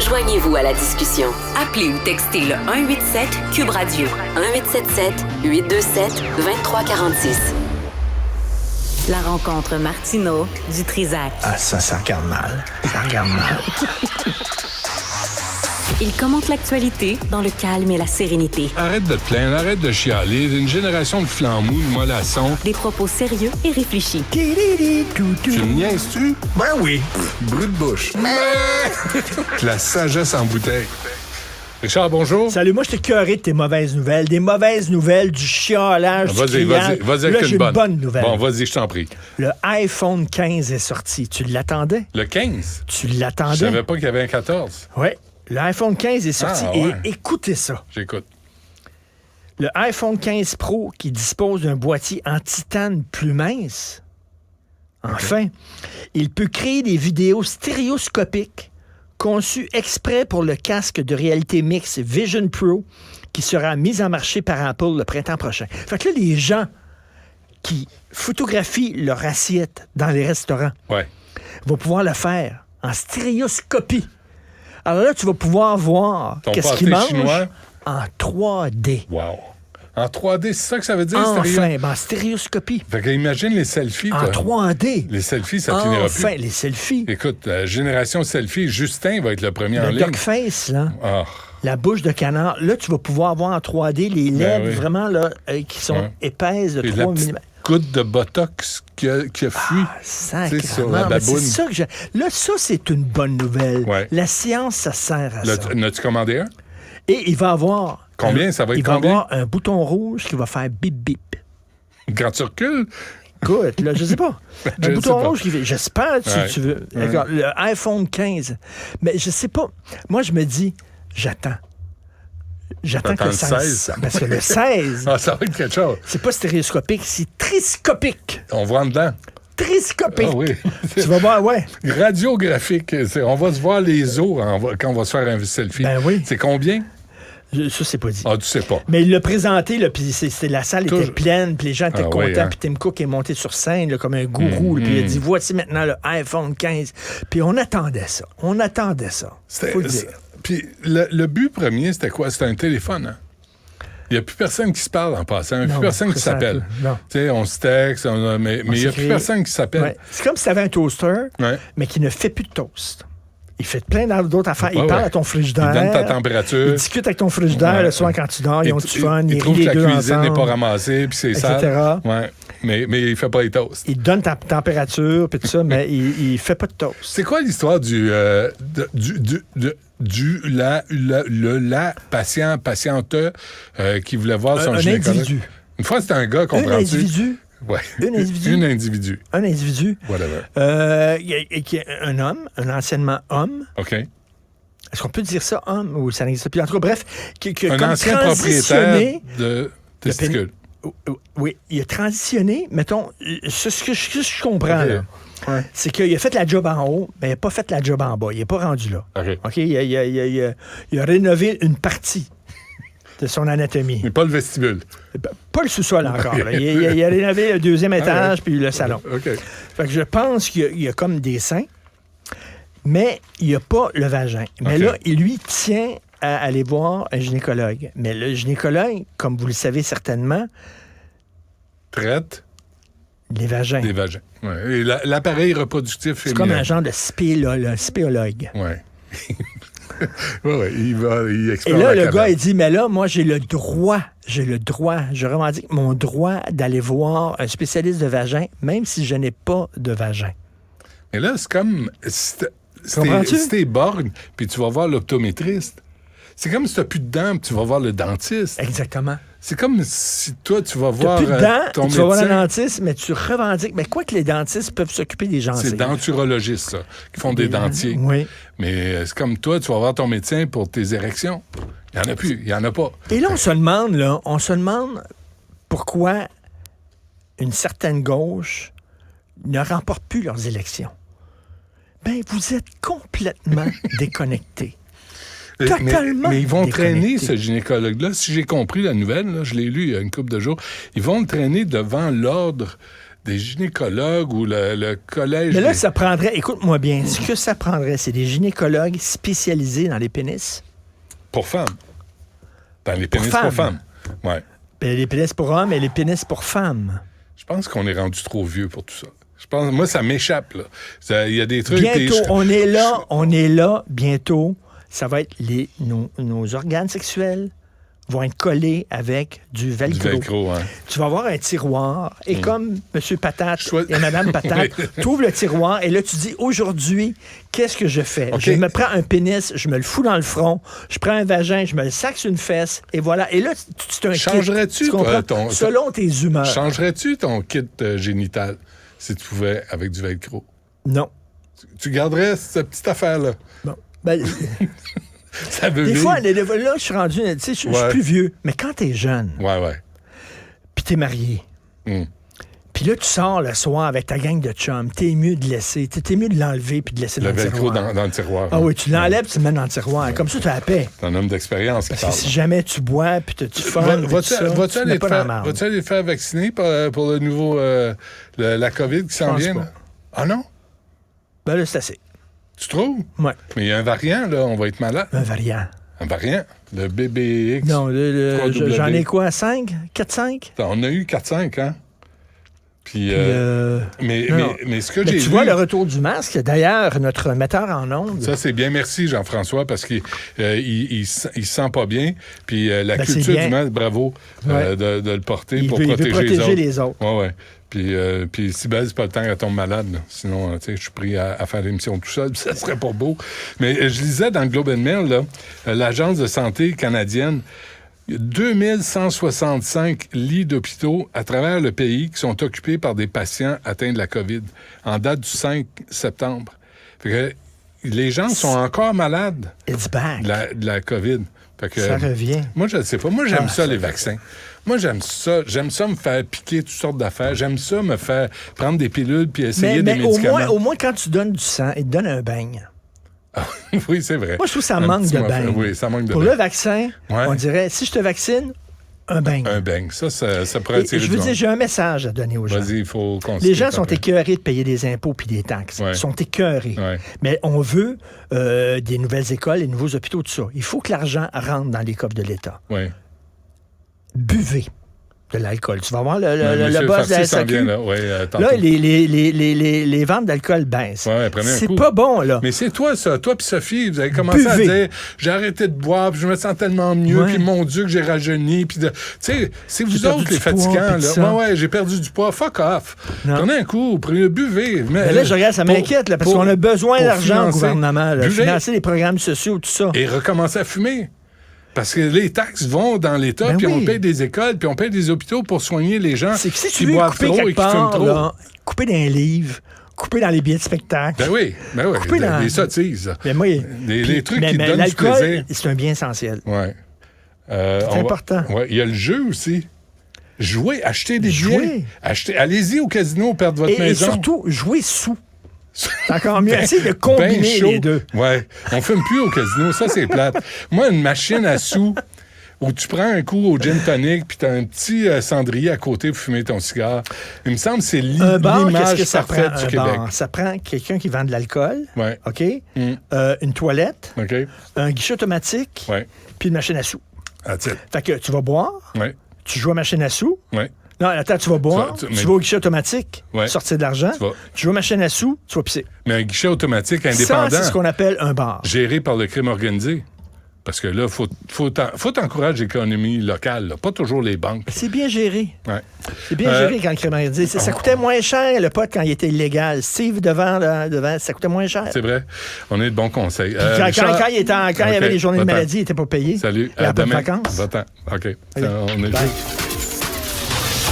Joignez-vous à la discussion. Appelez ou textez le 187 Cube Radio 1877-827-2346. La rencontre Martineau du Trizac. Ah, ça regarde mal. Ça regarde mal. Il commente l'actualité dans le calme et la sérénité. Arrête de te plaindre, arrête de chialer. Une génération de flambous, de mollassons. Des propos sérieux et réfléchis. Tu me niaises-tu? Ben oui. Brut de bouche. La sagesse en bouteille. Richard, bonjour. Salut, moi, je t'ai cœuré de tes mauvaises nouvelles. Des mauvaises nouvelles, du chiolage, du criage. Vas-y Là, avec j'ai une bonne nouvelle. Bon, vas-y, je t'en prie. Le iPhone 15 est sorti. Tu l'attendais? Le 15? Tu l'attendais? Je savais pas qu'il y avait un 14. Oui. L'iPhone 15 est sorti. Ah, ouais. Et écoutez ça. J'écoute. Le iPhone 15 Pro qui dispose d'un boîtier en titane plus mince. Enfin, il peut créer des vidéos stéréoscopiques conçues exprès pour le casque de réalité mixte Vision Pro qui sera mis en marché par Apple le printemps prochain. Fait que là, les gens qui photographient leur assiette dans les restaurants vont pouvoir le faire en stéréoscopie. Alors là, tu vas pouvoir voir qu'est-ce qu'ils mangent chinois en 3D. Wow. En 3D, c'est ça que ça veut dire? Enfin, en stéréoscopie. Fait qu'imagine les selfies. En 3D. Les selfies, ça finira plus. Enfin, les selfies. Écoute, la génération selfie, Justin va être le premier en ligne. Le duckface, là. Oh. La bouche de canard. Là, tu vas pouvoir voir en 3D les lèvres vraiment là, qui sont épaisses de 3 mm. Goutte de botox qui a fui sur la baboune. C'est ça que j'ai. Là, ça, c'est une bonne nouvelle. Ouais. La science, ça sert à ça. N'as-tu commandé un? Et il va avoir... Combien? Ça va être combien? Il va avoir un bouton rouge qui va faire bip-bip. Quand tu recules? Écoute, là, je sais pas. Un bouton rouge qui fait... J'espère que tu veux. Ouais. D'accord. Le iPhone 15. Mais je sais pas. Moi, je me dis, j'attends que le 16. Parce que le 16... Ah, ça va être quelque chose. C'est pas stéréoscopique, c'est triscopique. On voit en dedans. Triscopique. Ah oui. Tu vas voir, Radiographique. On va se voir les os quand on va se faire un selfie. Ben oui. C'est combien? Ça, c'est pas dit. Ah, tu sais pas. Mais il l'a présenté, là, puis la salle était pleine, puis les gens étaient contents, puis Tim Cook est monté sur scène là, comme un gourou, puis il a dit, voici maintenant le iPhone 15. Puis on attendait ça. Faut le dire. Puis le but premier, c'était quoi? C'était un téléphone, hein? Il n'y a plus personne qui se parle en passant. Il n'y a plus personne qui s'appelle. Tu sais, on se texte, mais il n'y a plus personne qui s'appelle. Ouais. C'est comme si tu avais un toaster, mais qui ne fait plus de toast. Il fait plein d'autres affaires. Il parle à ton frigidaire. Il donne ta température. Il discute avec ton frigidaire le soir quand tu dors. Ils ont du fun. Il trouve que la cuisine n'est pas ramassée, puis c'est sale. Ouais. Mais il ne fait pas les toasts. Il donne ta température, puis tout ça, mais il ne fait pas de toast. C'est quoi l'histoire la patiente qui voulait voir son gynécologue? Un individu. Une fois, c'était un gars, comprends-tu? Un individu. Ouais. Un individu. Whatever. Qui est un homme, un anciennement homme. OK. Est-ce qu'on peut dire ça, homme, ou ça n'existe plus? En tout cas, bref, qui un ancien propriétaire de testicules. Oui, il a transitionné, mettons, ce que je comprends, là. Ouais. C'est qu'il a fait la job en haut, mais il n'a pas fait la job en bas. Il n'est pas rendu là. OK? Il a rénové une partie de son anatomie. Mais pas le vestibule. Pas le sous-sol encore. Là. Il a rénové le deuxième étage puis le salon. Okay. Fait que je pense qu'il y a comme des seins, mais il n'y a pas le vagin. Mais là, il lui tient à aller voir un gynécologue. Mais le gynécologue, comme vous le savez certainement, traite les vagins. Des vagins. Ouais. Et l'appareil reproductif féminin. C'est comme un genre de spéologue. Oui. Il explore. Et là, le gars, il dit, mais là, moi, j'ai le droit, je revendique mon droit d'aller voir un spécialiste de vagin, même si je n'ai pas de vagin. Mais là, c'est comme, si t'es borgne, puis tu vas voir l'optométriste, c'est comme si t'as plus de dents, puis tu vas voir le dentiste. Exactement. C'est comme si toi, tu vas voir plus de dents, ton médecin. Tu vas voir le dentiste, mais tu revendiques. Mais quoi que les dentistes peuvent s'occuper des gencives. C'est denturologistes, ça, qui font des dentiers. Oui. Mais c'est comme toi, tu vas voir ton médecin pour tes érections. Il n'y en a plus, il n'y en a pas. Et là, on se demande pourquoi une certaine gauche ne remporte plus leurs élections. Ben, vous êtes complètement déconnectés. Totalement mais ils vont déconnecté. traîner ce gynécologue-là. Si j'ai compris la nouvelle, là, je l'ai lu il y a une couple de jours, ils vont le traîner devant l'ordre des gynécologues ou le collège... Mais là, ça prendrait... Écoute-moi bien. Ce que ça prendrait, c'est des gynécologues spécialisés dans les pénis. Pour femmes. Dans les pénis pour femmes. Ouais. Ben, les pénis pour hommes et les pénis pour femmes. Je pense qu'on est rendu trop vieux pour tout ça. Moi, ça m'échappe, là. Il y a des trucs... Bientôt, on est là, bientôt. Ça va être nos organes sexuels vont être collés avec du velcro. Du velcro, hein. Tu vas avoir un tiroir et comme M. Patate et Mme Patate, tu ouvres le tiroir et là, tu dis, aujourd'hui, qu'est-ce que je fais? Okay. Je me prends un pénis, je me le fous dans le front, je prends un vagin, je me le sac sur une fesse et voilà. Et là, c'est un changerais-tu kit, selon tes humeurs. Changerais-tu ton kit génital si tu pouvais avec du velcro? Non. Tu garderais cette petite affaire-là? Non. Ben... Ça veut des fois, là, je suis rendu, tu sais, je suis plus vieux. Mais quand t'es jeune, puis t'es marié, puis là, tu sors le soir avec ta gang de chums, t'es mieux de laisser, t'es mieux de l'enlever puis de laisser dans le tiroir. Le velcro dans le tiroir. Ah oui, tu l'enlèves, tu le mets dans le tiroir. Comme ça, tu as la paix. T'es un homme d'expérience. Parce que si jamais tu bois puis tu fumes, vas-tu aller te faire vacciner pour le nouveau, la COVID qui s'en vient? Ah non? Ben là, c'est assez. Tu trouves? Oui. Mais il y a un variant, là, on va être malade. Un variant? Un variant? Le BBX? Non, j'en ai quoi, 5? 4-5? On a eu 4-5, hein? Puis mais ce que j'ai vu... Tu vois le retour du masque. D'ailleurs, notre metteur en ondes... Ça, c'est bien. Merci, Jean-François, parce qu'il se sent pas bien. Puis la culture du masque, bravo de le porter pour protéger les autres. Oui. Puis si belle, c'est pas le temps qu'elle tombe malade. Là. Sinon, tu sais, je suis pris à faire l'émission tout seul, ça serait pas beau. Mais je lisais dans le Globe and Mail, là, l'Agence de santé canadienne, il y a 2165 lits d'hôpitaux à travers le pays qui sont occupés par des patients atteints de la COVID en date du 5 septembre. Fait que les gens sont encore malades de la COVID. Fait que, ça revient. Moi, je ne sais pas. Moi, j'aime ça, les vaccins. Moi, j'aime ça. J'aime ça me faire piquer toutes sortes d'affaires. J'aime ça me faire prendre des pilules puis essayer des médicaments. Au moins, quand tu donnes du sang, ils te donnent un beigne. Oui, c'est vrai. Moi, je trouve que ça manque de beigne. Oui, ça manque de Pour le vaccin, on dirait, si je te vaccine, un beigne. Un beigne. Ça pourrait attirer je veux dire, j'ai un message à donner aux gens. Vas-y, il faut les gens sont écœurés de payer des impôts puis des taxes. Ils sont écœurés. Mais on veut des nouvelles écoles, des nouveaux hôpitaux, tout ça. Il faut que l'argent rentre dans les coffres de l'État. Buvez de l'alcool. Tu vas voir le boss de la SAQ. Là, les ventes d'alcool baissent. C'est pas bon, là. Mais c'est toi, ça. Toi puis Sophie, vous avez commencé à dire j'ai arrêté de boire, puis je me sens tellement mieux, puis mon Dieu que j'ai rajeuni. Puis tu sais, c'est vous autres les fatigants. Là. J'ai perdu du poids. Fuck off. Prenez un coup, buvez. Mais là, je regarde, ça m'inquiète, là, parce qu'on a besoin d'argent au gouvernement. Financer les programmes sociaux, tout ça. Et recommencer à fumer. Parce que les taxes vont dans l'État, puis on paye des écoles, puis on paye des hôpitaux pour soigner les gens qui boivent trop et qui fument trop. Là, couper dans les livres, couper dans les billets de spectacle. Ben oui. Des sottises. Les trucs qui donnent du plaisir. C'est un bien essentiel. Oui. C'est important. Il y a le jeu aussi. Jouer, acheter des billets. Allez-y au casino, perdre votre maison. Et surtout, jouer sous. C'est encore mieux. Essayer de combiner les deux. Ouais. On ne fume plus au casino. Ça, c'est plate. Moi, une machine à sous où tu prends un coup au gin tonic puis tu as un petit cendrier à côté pour fumer ton cigare, il me semble que c'est l'image parfaite du Québec. Ça prend quelqu'un qui vend de l'alcool, OK? Une toilette, un guichet automatique, puis une machine à sous. Fait que tu vas boire, tu joues à machine à sous, non, attends, tu vas boire, tu vas au guichet automatique, sortir de l'argent, tu vas à machine à sous, tu vas pisser. Mais un guichet automatique indépendant. Ça, c'est ce qu'on appelle un bar. Géré par le crime organisé. Parce que là, faut encourager l'économie locale, là. Pas toujours les banques. C'est bien géré. C'est bien géré quand le crime organisé. Ça coûtait moins cher, le pot, quand il était illégal. Steve, devant, ça coûtait moins cher. C'est vrai. On a de bons conseils. Quand il y avait les journées de maladie, il n'était pas payé. Salut. Il n'y avait pas de vacances. Va-t'en. OK. On est